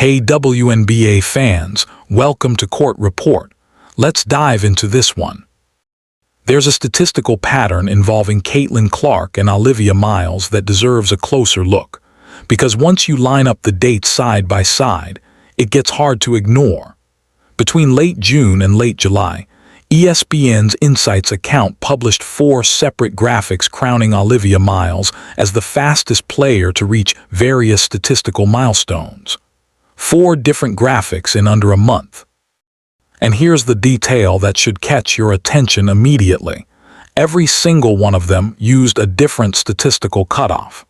Hey WNBA fans, welcome to Court Report. Let's dive into this one. There's a statistical pattern involving Clark and Olivia Miles that deserves a closer look, because once you line up the dates side by side, it gets hard to ignore. Between late June and late July, ESPN's Insights account published 4 separate graphics crowning Olivia Miles as the fastest player to reach various statistical milestones. 4 different graphics in under a month. And here's the detail that should catch your attention immediately. Every single one of them used a different statistical cutoff.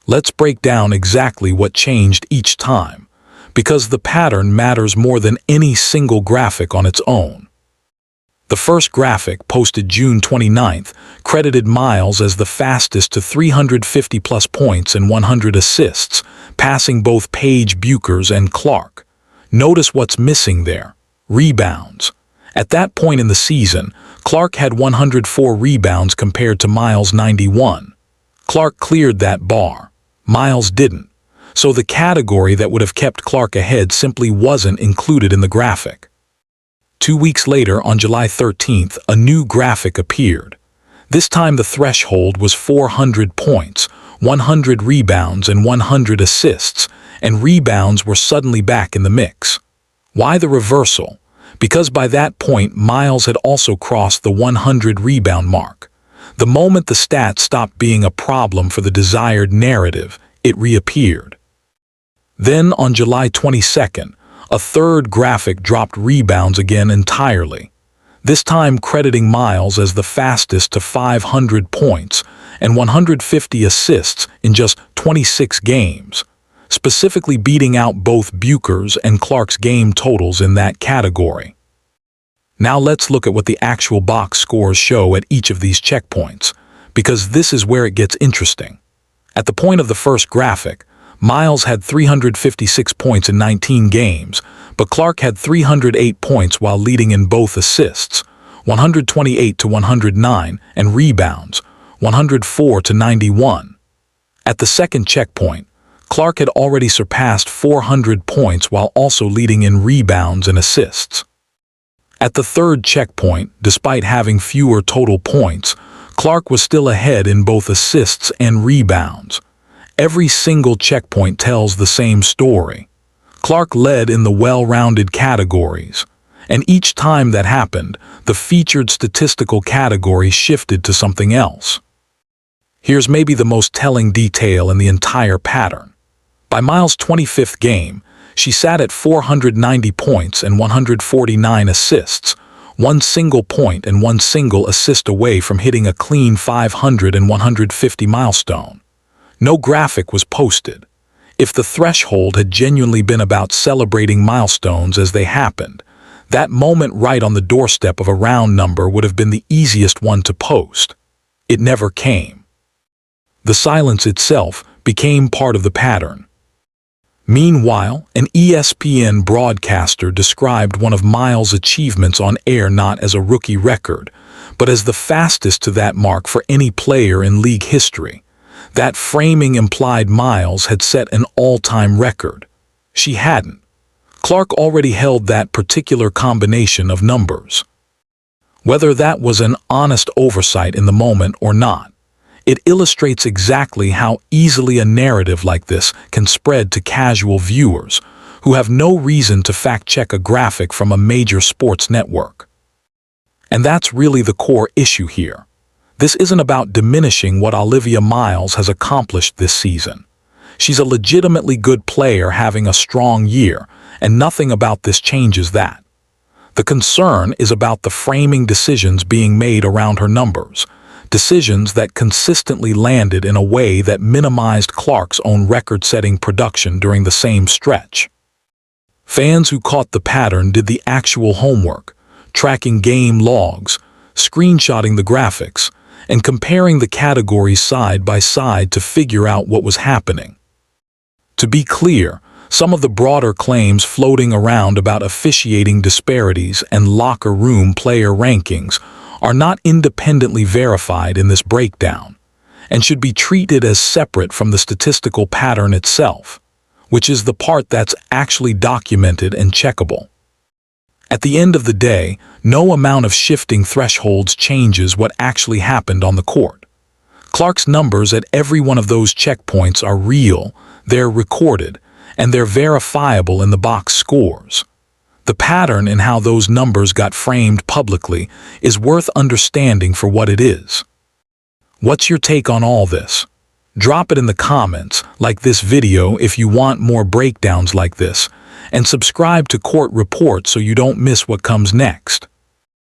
Let's break down exactly what changed each time, because the pattern matters more than any single graphic on its own. The first graphic, posted June 29th, credited Miles as the fastest to 350-plus points and 100 assists, passing both Paige Bueckers and Clark. Notice what's missing there: rebounds. At that point in the season, Clark had 104 rebounds compared to Miles' 91. Clark cleared that bar. Miles didn't. So the category that would have kept Clark ahead simply wasn't included in the graphic. 2 weeks later, on July 13th, a new graphic appeared. This time the threshold was 400 points, 100 rebounds, and 100 assists, and rebounds were suddenly back in the mix. Why the reversal? Because by that point, Miles had also crossed the 100 rebound mark. The moment the stat stopped being a problem for the desired narrative, it reappeared. Then, on July 22nd, a third graphic dropped rebounds again entirely, this time crediting Miles as the fastest to 500 points and 150 assists in just 26 games, specifically beating out both Bueckers and Clark's game totals in that category. Now let's look at what the actual box scores show at each of these checkpoints, because this is where it gets interesting. At the point of the first graphic, Miles had 356 points in 19 games, but Clark had 308 points while leading in both assists, 128 to 109, and rebounds, 104 to 91. At the second checkpoint, Clark had already surpassed 400 points while also leading in rebounds and assists. At the third checkpoint, despite having fewer total points, Clark was still ahead in both assists and rebounds. Every single checkpoint tells the same story. Clark led in the well-rounded categories, and each time that happened, the featured statistical category shifted to something else. Here's maybe the most telling detail in the entire pattern. By Miles' 25th game, she sat at 490 points and 149 assists, 1 single point and 1 single assist away from hitting a clean 500 and 150 milestone. No graphic was posted. If the threshold had genuinely been about celebrating milestones as they happened, that moment right on the doorstep of a round number would have been the easiest one to post. It never came. The silence itself became part of the pattern. Meanwhile, an ESPN broadcaster described one of Miles' achievements on air not as a rookie record, but as the fastest to that mark for any player in league history. That framing implied Miles had set an all-time record. She hadn't. Clark already held that particular combination of numbers. Whether that was an honest oversight in the moment or not, it illustrates exactly how easily a narrative like this can spread to casual viewers who have no reason to fact-check a graphic from a major sports network. And that's really the core issue here. This isn't about diminishing what Olivia Miles has accomplished this season. She's a legitimately good player having a strong year, and nothing about this changes that. The concern is about the framing decisions being made around her numbers, decisions that consistently landed in a way that minimized Clark's own record-setting production during the same stretch. Fans who caught the pattern did the actual homework, tracking game logs, screenshotting the graphics, and comparing the categories side by side to figure out what was happening. To be clear, some of the broader claims floating around about officiating disparities and locker room player rankings are not independently verified in this breakdown, and should be treated as separate from the statistical pattern itself. which is the part that's actually documented and checkable. At the end of the day, no amount of shifting thresholds changes what actually happened on the court. Clark's numbers at every one of those checkpoints are real, they're recorded, and they're verifiable in the box scores. The pattern in how those numbers got framed publicly is worth understanding for what it is. What's your take on all this? Drop it in the comments, like this video if you want more breakdowns like this, and subscribe to Court Report so you don't miss what comes next.